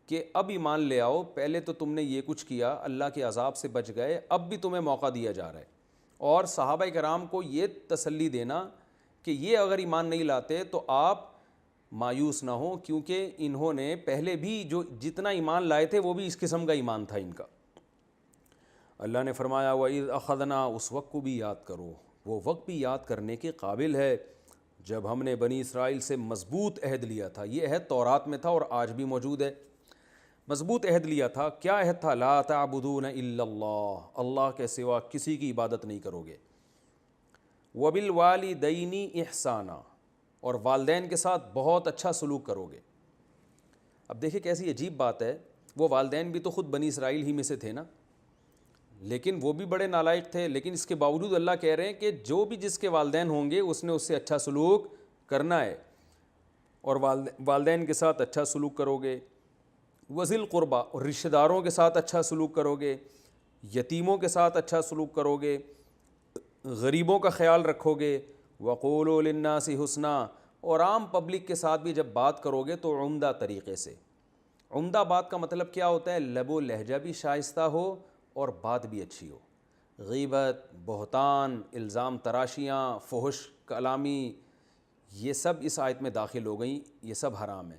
کہ اب ایمان لے آؤ، پہلے تو تم نے یہ کچھ کیا، اللہ کے عذاب سے بچ گئے، اب بھی تمہیں موقع دیا جا رہا ہے۔ اور صحابہ کرام کو یہ تسلی دینا کہ یہ اگر ایمان نہیں لاتے تو آپ مایوس نہ ہوں، کیونکہ انہوں نے پہلے بھی جو جتنا ایمان لائے تھے وہ بھی اس قسم کا ایمان تھا ان کا۔ اللہ نے فرمایا وَإِذْ أَخَذْنَا، اس وقت کو بھی یاد کرو، وہ وقت بھی یاد کرنے کے قابل ہے جب ہم نے بنی اسرائیل سے مضبوط عہد لیا تھا۔ یہ عہد تورات میں تھا اور آج بھی موجود ہے۔ مضبوط عہد لیا تھا، کیا عہد تھا؟ لا تعبدون الا اللہ، اللہ کے سوا کسی کی عبادت نہیں کرو گے۔ وبالوالدین احسانا، اور والدین کے ساتھ بہت اچھا سلوک کرو گے۔ اب دیکھیں کیسی عجیب بات ہے، وہ والدین بھی تو خود بنی اسرائیل ہی میں سے تھے نا، لیکن وہ بھی بڑے نالائق تھے، لیکن اس کے باوجود اللہ کہہ رہے ہیں کہ جو بھی جس کے والدین ہوں گے اس نے اس سے اچھا سلوک کرنا ہے، اور والدین کے ساتھ اچھا سلوک کرو گے۔ وذی القربیٰ، اور رشتہ داروں کے ساتھ اچھا سلوک کرو گے، یتیموں کے ساتھ اچھا سلوک کرو گے، غریبوں کا خیال رکھو گے۔ وقولوا للناس حسنا، اور عام پبلک کے ساتھ بھی جب بات کرو گے تو عمدہ طریقے سے۔ عمدہ بات کا مطلب کیا ہوتا ہے؟ لب و لہجہ بھی شائستہ ہو اور بات بھی اچھی ہو۔ غیبت، بہتان، الزام تراشیاں، فحش کلامی، یہ سب اس آیت میں داخل ہو گئیں، یہ سب حرام ہے۔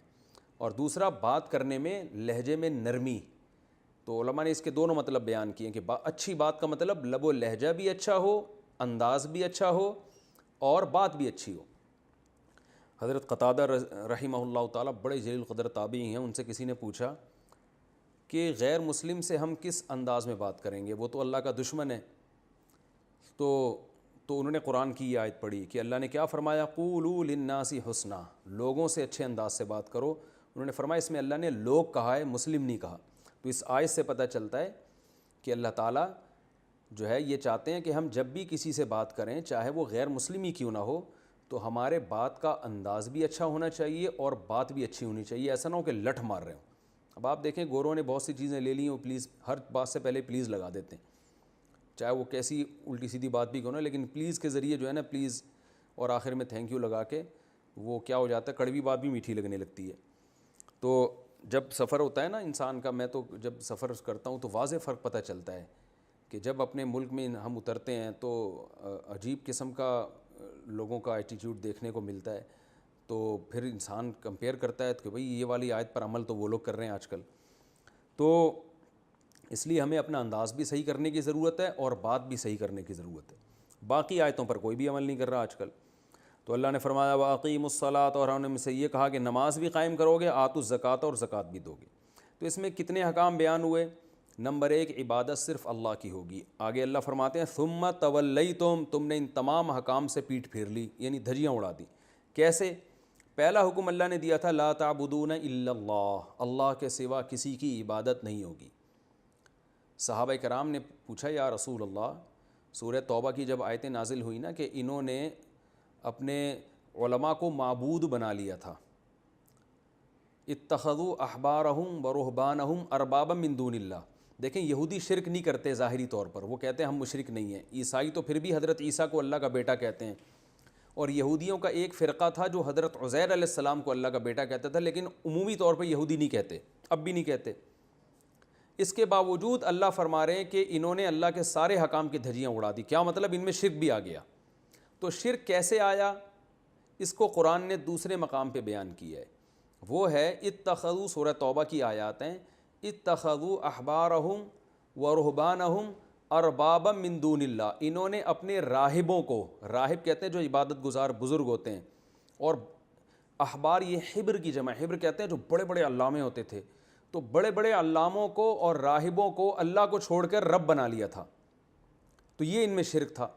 اور دوسرا، بات کرنے میں لہجے میں نرمی، تو علماء نے اس کے دونوں مطلب بیان کیے کہ اچھی بات کا مطلب لب و لہجہ بھی اچھا ہو، انداز بھی اچھا ہو اور بات بھی اچھی ہو۔ حضرت قتادہ رحمہ اللہ تعالیٰ بڑے جلیل قدر تابعی ہیں، ان سے کسی نے پوچھا کہ غیر مسلم سے ہم کس انداز میں بات کریں گے، وہ تو اللہ کا دشمن ہے۔ تو انہوں نے قرآن کی یہ آیت پڑھی کہ اللہ نے کیا فرمایا؟ قولوا للناس حسنا، لوگوں سے اچھے انداز سے بات کرو۔ انہوں نے فرمایا اس میں اللہ نے لوگ کہا ہے، مسلم نہیں کہا۔ تو اس آیت سے پتہ چلتا ہے کہ اللہ تعالیٰ جو ہے یہ چاہتے ہیں کہ ہم جب بھی کسی سے بات کریں، چاہے وہ غیر مسلم ہی کیوں نہ ہو، تو ہمارے بات کا انداز بھی اچھا ہونا چاہیے اور بات بھی اچھی ہونی چاہیے، ایسا نہ ہو کہ لٹھ مار رہے ہوں۔ اب آپ دیکھیں گوروں نے بہت سی چیزیں لے لی ہیں، وہ پلیز ہر بات سے پہلے پلیز لگا دیتے ہیں، چاہے وہ کیسی الٹی سیدھی بات بھی کیوں نہ، لیکن پلیز کے ذریعے جو ہے نا، پلیز اور آخر میں تھینک یو لگا کے وہ کیا ہو جاتا ہے، کڑوی بات بھی میٹھی لگنے لگتی ہے۔ تو جب سفر ہوتا ہے نا انسان کا، میں تو جب سفر کرتا ہوں تو واضح فرق پتہ چلتا ہے کہ جب اپنے ملک میں ہم اترتے ہیں تو عجیب قسم کا لوگوں کا ایٹیٹیوڈ دیکھنے کو ملتا ہے، تو پھر انسان کمپیئر کرتا ہے کہ بھئی یہ والی آیت پر عمل تو وہ لوگ کر رہے ہیں آج کل۔ تو اس لیے ہمیں اپنا انداز بھی صحیح کرنے کی ضرورت ہے اور بات بھی صحیح کرنے کی ضرورت ہے۔ باقی آیتوں پر کوئی بھی عمل نہیں کر رہا آج کل۔ تو اللہ نے فرمایا وَأَقِیمُوا الصَّلَاةَ، اور ہم نے سے یہ کہا کہ نماز بھی قائم کرو گے، آتوا الزکوٰۃ، اور زکوٰۃ بھی دو گے۔ تو اس میں کتنے احکام بیان ہوئے؟ نمبر 1، عبادت صرف اللہ کی ہوگی۔ آگے اللہ فرماتے ہیں ثُمَّ تَوَلَّیْتُمْ، تم نے ان تمام احکام سے پیٹھ پھیر لی، یعنی دھجیاں اڑا دی۔ کیسے؟ پہلا حکم اللہ نے دیا تھا لا تعبدون الا اللہ، اللہ کے سوا کسی کی عبادت نہیں ہوگی۔ صحابہ کرام نے پوچھا یا رسول اللہ، سورہ توبہ کی جب آیتیں نازل ہوئی نا کہ انہوں نے اپنے علماء کو معبود بنا لیا تھا، اتخذوا احبارہم ورہبانہم اربابا من دون اللہ۔ دیکھیں یہودی شرک نہیں کرتے ظاہری طور پر، وہ کہتے ہیں ہم مشرک نہیں ہیں۔ عیسائی تو پھر بھی حضرت عیسیٰ کو اللہ کا بیٹا کہتے ہیں، اور یہودیوں کا ایک فرقہ تھا جو حضرت عزیر علیہ السلام کو اللہ کا بیٹا کہتا تھا، لیکن عمومی طور پہ یہودی نہیں کہتے، اب بھی نہیں کہتے۔ اس کے باوجود اللہ فرما رہے ہیں کہ انہوں نے اللہ کے سارے حکام کی دھجیاں اڑا دی۔ کیا مطلب؟ ان میں شرک بھی آ گیا۔ تو شرک کیسے آیا؟ اس کو قرآن نے دوسرے مقام پہ بیان کیا ہے، وہ ہے اتخذوا، سورہ توبہ کی آیات ہیں، اتخذوا احبارہم ورہبانہم اربابا من دون اللہ، انہوں نے اپنے راہبوں کو، راہب کہتے ہیں جو عبادت گزار بزرگ ہوتے ہیں، اور احبار یہ حبر کی جمع، حبر کہتے ہیں جو بڑے بڑے علامے ہوتے تھے، تو بڑے بڑے علاموں کو اور راہبوں کو اللہ کو چھوڑ کر رب بنا لیا تھا۔ تو یہ ان میں شرک تھا۔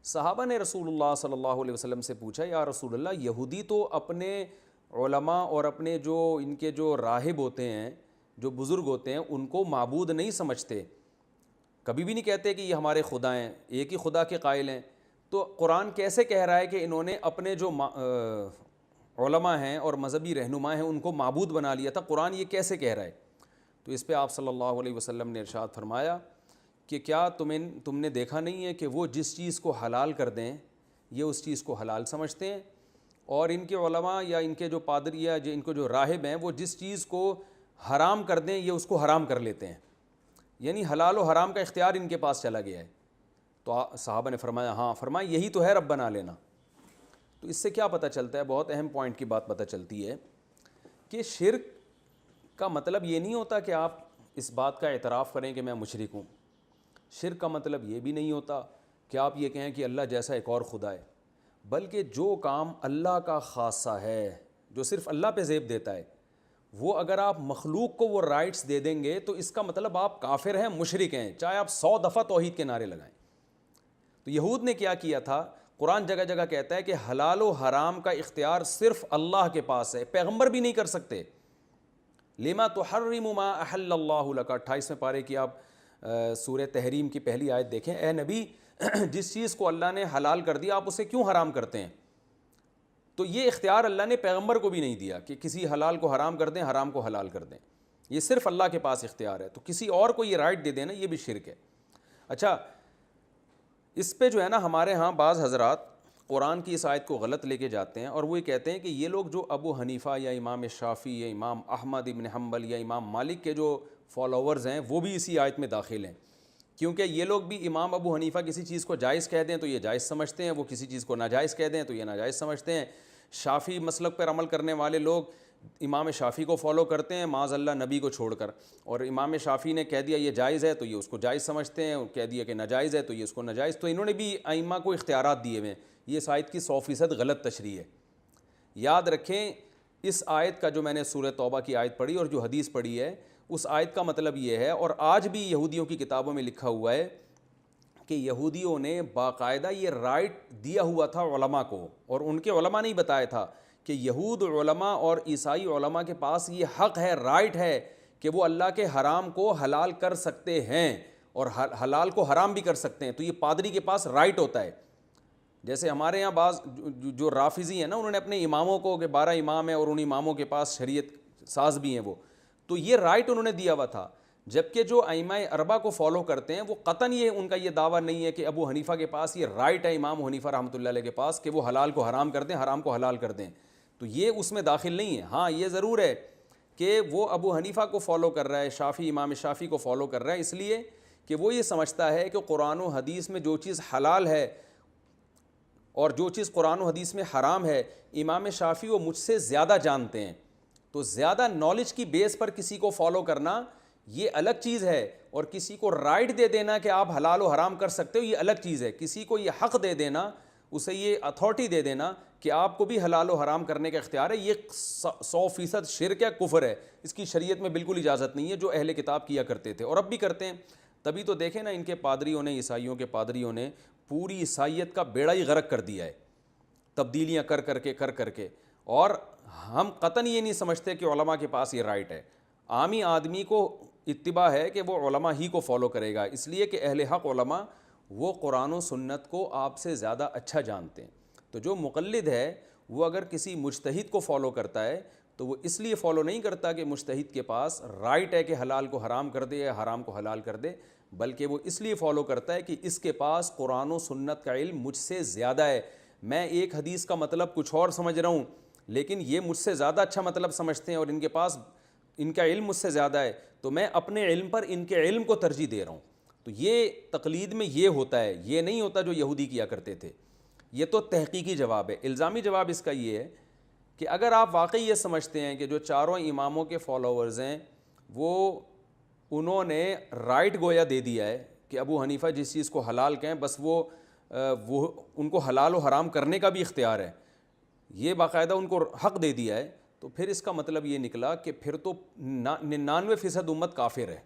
صحابہ نے رسول اللہ صلی اللہ علیہ وسلم سے پوچھا یا رسول اللہ، یہودی تو اپنے علماء اور اپنے جو ان کے جو راہب ہوتے ہیں، جو بزرگ ہوتے ہیں، ان کو معبود نہیں سمجھتے، کبھی بھی نہیں کہتے کہ یہ ہمارے خدا ہیں، ایک ہی خدا کے قائل ہیں، تو قرآن کیسے کہہ رہا ہے کہ انہوں نے اپنے جو علماء ہیں اور مذہبی رہنما ہیں ان کو معبود بنا لیا تھا؟ قرآن یہ کیسے کہہ رہا ہے؟ تو اس پہ آپ صلی اللہ علیہ وسلم نے ارشاد فرمایا کہ کیا تم نے دیکھا نہیں ہے کہ وہ جس چیز کو حلال کر دیں یہ اس چیز کو حلال سمجھتے ہیں، اور ان کے علماء یا ان کے جو پادری یا ان کو جو راہب ہیں وہ جس چیز کو حرام کر دیں یہ اس کو حرام کر لیتے ہیں، یعنی حلال و حرام کا اختیار ان کے پاس چلا گیا ہے۔ تو صحابہ نے فرمایا ہاں، فرمایا یہی تو ہے رب بنا لینا۔ تو اس سے کیا پتہ چلتا ہے، بہت اہم پوائنٹ کی بات پتہ چلتی ہے کہ شرک کا مطلب یہ نہیں ہوتا کہ آپ اس بات کا اعتراف کریں کہ میں مشرک ہوں۔ شرک کا مطلب یہ بھی نہیں ہوتا کہ آپ یہ کہیں کہ اللہ جیسا ایک اور خدا ہے، بلکہ جو کام اللہ کا خاصہ ہے، جو صرف اللہ پہ زیب دیتا ہے، وہ اگر آپ مخلوق کو وہ رائٹس دے دیں گے تو اس کا مطلب آپ کافر ہیں، مشرک ہیں، چاہے آپ 100 دفعہ توحید کے نعرے لگائیں۔ تو یہود نے کیا کیا تھا، قرآن جگہ جگہ کہتا ہے کہ حلال و حرام کا اختیار صرف اللہ کے پاس ہے، پیغمبر بھی نہیں کر سکتے۔ لما تحرم ما احل اللہ لک، 28ویں پارے کی آپ سورہ تحریم کی پہلی آیت دیکھیں، اے نبی جس چیز کو اللہ نے حلال کر دیا آپ اسے کیوں حرام کرتے ہیں؟ تو یہ اختیار اللہ نے پیغمبر کو بھی نہیں دیا کہ کسی حلال کو حرام کر دیں، حرام کو حلال کر دیں، یہ صرف اللہ کے پاس اختیار ہے۔ تو کسی اور کو یہ رائٹ دے دینا یہ بھی شرک ہے۔ اچھا، اس پہ جو ہے نا ہمارے ہاں بعض حضرات قرآن کی اس آیت کو غلط لے کے جاتے ہیں، اور وہ یہ کہتے ہیں کہ یہ لوگ جو ابو حنیفہ یا امام شافعی یا امام احمد ابن حنبل یا امام مالک کے جو فالوورز ہیں وہ بھی اسی آیت میں داخل ہیں، کیونکہ یہ لوگ بھی امام ابو حنیفہ کسی چیز کو جائز کہہ دیں تو یہ جائز سمجھتے ہیں، وہ کسی چیز کو ناجائز کہہ دیں تو یہ ناجائز سمجھتے ہیں۔ شافعی مسلک پر عمل کرنے والے لوگ امام شافعی کو فالو کرتے ہیں معاذ اللہ نبی کو چھوڑ کر، اور امام شافعی نے کہہ دیا یہ جائز ہے تو یہ اس کو جائز سمجھتے ہیں، اور کہہ دیا کہ ناجائز ہے تو یہ اس کو ناجائز۔ تو انہوں نے بھی ائمہ کو اختیارات دیے ہوئے ہیں۔ یہ اس آیت کی 100% غلط تشریح ہے۔ یاد رکھیں اس آیت کا جو میں نے سورہ توبہ کی آیت پڑھی اور جو حدیث پڑھی ہے، اس آیت کا مطلب یہ ہے، اور آج بھی یہودیوں کی کتابوں میں لکھا ہوا ہے کہ یہودیوں نے باقاعدہ یہ رائٹ دیا ہوا تھا علماء کو، اور ان کے علماء نے ہی بتایا تھا کہ یہود علماء اور عیسائی علماء کے پاس یہ حق ہے، رائٹ ہے کہ وہ اللہ کے حرام کو حلال کر سکتے ہیں اور حلال کو حرام بھی کر سکتے ہیں۔ تو یہ پادری کے پاس رائٹ ہوتا ہے۔ جیسے ہمارے یہاں بعض جو رافضی ہیں نا، انہوں نے اپنے اماموں کو کہ 12 امام ہیں اور ان اماموں کے پاس شریعت ساز بھی ہیں وہ، تو یہ رائٹ انہوں نے دیا ہوا تھا۔ جبکہ جو ائمہ اربعہ کو فالو کرتے ہیں وہ قطعاً یہ ان کا یہ دعویٰ نہیں ہے کہ ابو حنیفہ کے پاس یہ رائٹ ہے، امام حنیفہ رحمۃ اللہ علیہ کے پاس، کہ وہ حلال کو حرام کر دیں، حرام کو حلال کر دیں، تو یہ اس میں داخل نہیں ہے۔ ہاں یہ ضرور ہے کہ وہ ابو حنیفہ کو فالو کر رہا ہے، شافعی امام شافعی کو فالو کر رہا ہے، اس لیے کہ وہ یہ سمجھتا ہے کہ قرآن و حدیث میں جو چیز حلال ہے اور جو چیز قرآن و حدیث میں حرام ہے، امام شافعی وہ مجھ سے زیادہ جانتے ہیں۔ تو زیادہ نالج کی بیس پر کسی کو فالو کرنا یہ الگ چیز ہے، اور کسی کو رائٹ دے دینا کہ آپ حلال و حرام کر سکتے ہو یہ الگ چیز ہے۔ کسی کو یہ حق دے دینا، اسے یہ اتھارٹی دے دینا کہ آپ کو بھی حلال و حرام کرنے کا اختیار ہے، یہ 100% شرک ہے، کفر ہے، اس کی شریعت میں بالکل اجازت نہیں ہے، جو اہل کتاب کیا کرتے تھے اور اب بھی کرتے ہیں۔ تبھی تو دیکھیں نا ان کے پادریوں نے، عیسائیوں کے پادریوں نے پوری عیسائیت کا بیڑا ہی غرق کر دیا ہے، تبدیلیاں کر کر کے، اور ہم قطعاً یہ نہیں سمجھتے کہ علماء کے پاس یہ رائٹ ہے۔ عامی آدمی کو اتباع ہے کہ وہ علماء ہی کو فالو کرے گا، اس لیے کہ اہل حق علماء وہ قرآن و سنت کو آپ سے زیادہ اچھا جانتے ہیں۔ تو جو مقلد ہے وہ اگر کسی مجتہد کو فالو کرتا ہے تو وہ اس لیے فالو نہیں کرتا کہ مجتہد کے پاس رائٹ ہے کہ حلال کو حرام کر دے یا حرام کو حلال کر دے، بلکہ وہ اس لیے فالو کرتا ہے کہ اس کے پاس قرآن و سنت کا علم مجھ سے زیادہ ہے۔ میں ایک حدیث کا مطلب کچھ اور سمجھ رہا ہوں، لیکن یہ مجھ سے زیادہ اچھا مطلب سمجھتے ہیں اور ان کے پاس ان کا علم مجھ سے زیادہ ہے، تو میں اپنے علم پر ان کے علم کو ترجیح دے رہا ہوں۔ تو یہ تقلید میں یہ ہوتا ہے، یہ نہیں ہوتا جو یہودی کیا کرتے تھے۔ یہ تو تحقیقی جواب ہے۔ الزامی جواب اس کا یہ ہے کہ اگر آپ واقعی یہ سمجھتے ہیں کہ جو چاروں اماموں کے فالوورز ہیں وہ انہوں نے رائٹ گویا دے دیا ہے کہ ابو حنیفہ جس چیز کو حلال کہیں بس وہ ان کو حلال و حرام کرنے کا بھی اختیار ہے، یہ باقاعدہ ان کو حق دے دیا ہے، تو پھر اس کا مطلب یہ نکلا کہ پھر تو 99% امت کافر ہے،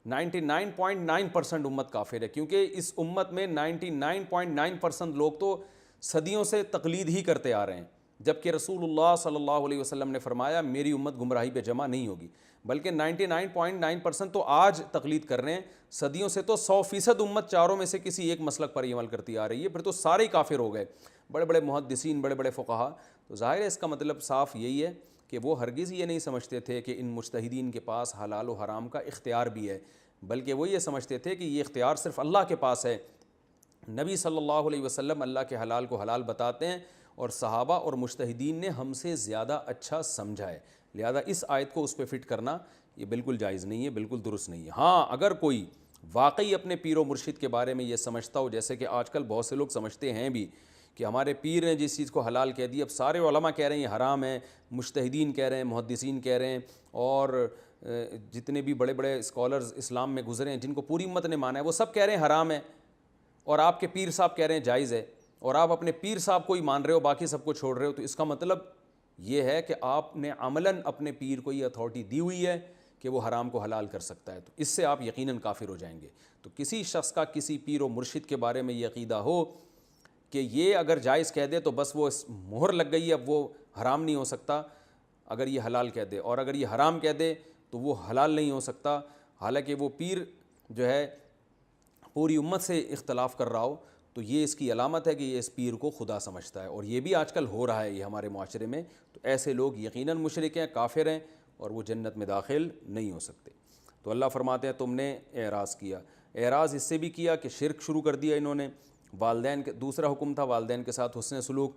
99.9% امت کافر ہے، کیونکہ اس امت میں 99.9% لوگ تو صدیوں سے تقلید ہی کرتے آ رہے ہیں، جبکہ رسول اللہ صلی اللہ علیہ وسلم نے فرمایا میری امت گمراہی پہ جمع نہیں ہوگی، بلکہ 99.9% تو آج تقلید کر رہے ہیں، صدیوں سے تو 100% امت چاروں میں سے کسی ایک مسلک پر ہی عمل کرتی آ رہی ہے، پھر تو سارے ہی کافر ہو گئے، بڑے بڑے محدثین، بڑے بڑے فقہا۔ تو ظاہر ہے اس کا مطلب صاف یہی ہے کہ وہ ہرگز یہ نہیں سمجھتے تھے کہ ان مجتہدین کے پاس حلال و حرام کا اختیار بھی ہے، بلکہ وہ یہ سمجھتے تھے کہ یہ اختیار صرف اللہ کے پاس ہے۔ نبی صلی اللہ علیہ وسلم اللہ کے حلال کو حلال بتاتے ہیں اور صحابہ اور مجتہدین نے ہم سے زیادہ اچھا سمجھا ہے، لہذا اس آیت کو اس پہ فٹ کرنا یہ بالکل جائز نہیں ہے، بالکل درست نہیں ہے۔ ہاں اگر کوئی واقعی اپنے پیر و مرشد کے بارے میں یہ سمجھتا ہو، جیسے کہ آج کل بہت سے لوگ سمجھتے ہیں بھی کہ ہمارے پیر نے جس چیز کو حلال کہہ دی، اب سارے علماء کہہ رہے ہیں یہ حرام ہے، مجتہدین کہہ رہے ہیں، محدثین کہہ رہے ہیں، اور جتنے بھی بڑے بڑے اسکالرز اسلام میں گزرے ہیں جن کو پوری امت نے مانا ہے، وہ سب کہہ رہے ہیں حرام ہے، اور آپ کے پیر صاحب کہہ رہے ہیں جائز ہے، اور آپ اپنے پیر صاحب کو ہی مان رہے ہو، باقی سب کو چھوڑ رہے ہو، تو اس کا مطلب یہ ہے کہ آپ نے عملاً اپنے پیر کو یہ اتھارٹی دی ہوئی ہے کہ وہ حرام کو حلال کر سکتا ہے، تو اس سے آپ یقیناً کافر ہو جائیں گے۔ تو کسی شخص کا کسی پیر و مرشد کے بارے میں یہ عقیدہ ہو کہ یہ اگر جائز کہہ دے تو بس وہ مہر لگ گئی، اب وہ حرام نہیں ہو سکتا اگر یہ حلال کہہ دے، اور اگر یہ حرام کہہ دے تو وہ حلال نہیں ہو سکتا، حالانکہ وہ پیر جو ہے پوری امت سے اختلاف کر رہا ہو، تو یہ اس کی علامت ہے کہ یہ اس پیر کو خدا سمجھتا ہے، اور یہ بھی آج کل ہو رہا ہے یہ ہمارے معاشرے میں۔ تو ایسے لوگ یقیناً مشرک ہیں، کافر ہیں، اور وہ جنت میں داخل نہیں ہو سکتے۔ تو اللہ فرماتے ہیں تم نے اعراض کیا، اعراض اس سے بھی کیا کہ شرک شروع کر دیا انہوں نے، والدین کے دوسرا حکم تھا والدین کے ساتھ حسن سلوک،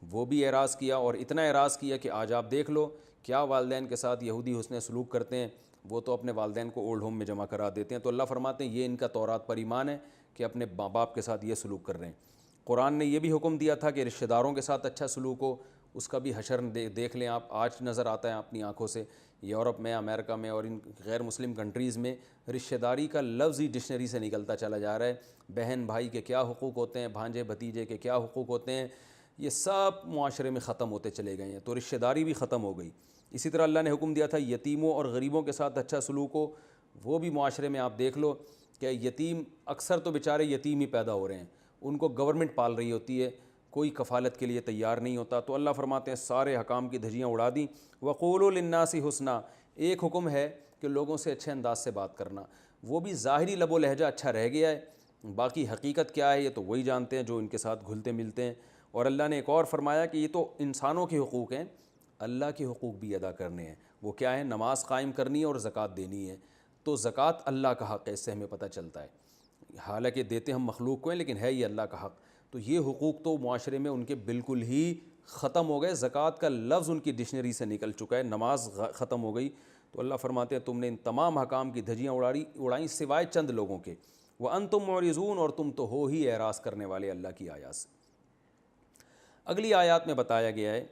وہ بھی اعراض کیا، اور اتنا اعراض کیا کہ آج آپ دیکھ لو کیا والدین کے ساتھ یہودی حسن سلوک کرتے ہیں، وہ تو اپنے والدین کو اولڈ ہوم میں جمع کرا دیتے ہیں۔ تو اللہ فرماتے ہیں یہ ان کا تورات پر ایمان ہے کہ اپنے ماں باپ کے ساتھ یہ سلوک کر رہے ہیں۔ قرآن نے یہ بھی حکم دیا تھا کہ رشتہ داروں کے ساتھ اچھا سلوک ہو، اس کا بھی حشر دیکھ لیں آپ، آج نظر آتا ہے اپنی آنکھوں سے، یورپ میں، امریکہ میں اور ان غیر مسلم کنٹریز میں رشتہ داری کا لفظ ہی ڈکشنری سے نکلتا چلا جا رہا ہے۔ بہن بھائی کے کیا حقوق ہوتے ہیں، بھانجے بھتیجے کے کیا حقوق ہوتے ہیں، یہ سب معاشرے میں ختم ہوتے چلے گئے ہیں، تو رشتہ داری بھی ختم ہو گئی۔ اسی طرح اللہ نے حکم دیا تھا یتیموں اور غریبوں کے ساتھ اچھا سلوک ہو، وہ بھی معاشرے میں آپ دیکھ لو کہ یتیم اکثر تو بیچارے یتیم ہی پیدا ہو رہے ہیں، ان کو گورنمنٹ پال رہی ہوتی ہے، کوئی کفالت کے لیے تیار نہیں ہوتا۔ تو اللہ فرماتے ہیں سارے حکام کی دھجیاں اڑا دیں۔ وقولوا للناس حسنا، ایک حکم ہے کہ لوگوں سے اچھے انداز سے بات کرنا، وہ بھی ظاہری لب و لہجہ اچھا رہ گیا ہے، باقی حقیقت کیا ہے یہ تو وہی جانتے ہیں جو ان کے ساتھ گھلتے ملتے ہیں۔ اور اللہ نے ایک اور فرمایا کہ یہ تو انسانوں کے حقوق ہیں، اللہ کے حقوق بھی ادا کرنے ہیں۔ وہ کیا ہے؟ نماز قائم کرنی ہے اور زکوٰۃ دینی ہے۔ تو زکوٰۃ اللہ کا حق ہے، اس سے ہمیں پتہ چلتا ہے، حالانکہ دیتے ہم مخلوق کو ہیں لیکن ہے یہ اللہ کا حق۔ تو یہ حقوق تو معاشرے میں ان کے بالکل ہی ختم ہو گئے، زکوٰۃ کا لفظ ان کی ڈکشنری سے نکل چکا ہے، نماز ختم ہو گئی۔ تو اللہ فرماتے ہیں تم نے ان تمام حکام کی دھجیاں اڑائیں سوائے چند لوگوں کے، وَأَنْتُمْ مُعْرِضُونَ، اور تم تو ہو ہی اعراض کرنے والے اللہ کی آیات سے۔ اگلی آیات میں بتایا گیا ہے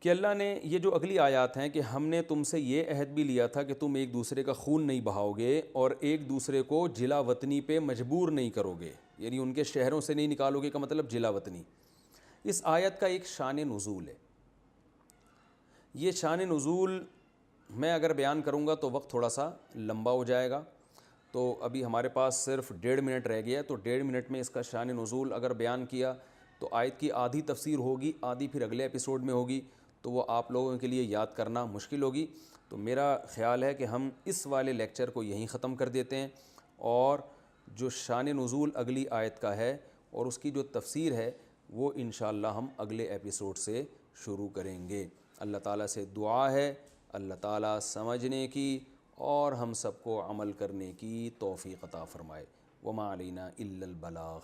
کہ اللہ نے یہ جو اگلی آیات ہیں کہ ہم نے تم سے یہ عہد بھی لیا تھا کہ تم ایک دوسرے کا خون نہیں بہاؤ گے اور ایک دوسرے کو جلا وطنی پہ مجبور نہیں کرو گے، یعنی ان کے شہروں سے نہیں نکالو گے کا مطلب جلا وطنی۔ اس آیت کا ایک شان نزول ہے، یہ شان نزول میں اگر بیان کروں گا تو وقت تھوڑا سا لمبا ہو جائے گا، تو ابھی ہمارے پاس صرف 1.5 منٹ رہ گیا ہے، تو 1.5 منٹ میں اس کا شان نزول اگر بیان کیا تو آیت کی آدھی تفسیر ہوگی، آدھی پھر اگلے ایپیسوڈ میں ہوگی، تو وہ آپ لوگوں کے لیے یاد کرنا مشکل ہوگی۔ تو میرا خیال ہے کہ ہم اس والے لیکچر کو یہیں ختم کر دیتے ہیں، اور جو شان نزول اگلی آیت کا ہے اور اس کی جو تفسیر ہے وہ انشاءاللہ ہم اگلے ایپیسوڈ سے شروع کریں گے۔ اللہ تعالیٰ سے دعا ہے اللہ تعالیٰ سمجھنے کی اور ہم سب کو عمل کرنے کی توفیق عطا فرمائے۔ وما علینا الا البلاغ۔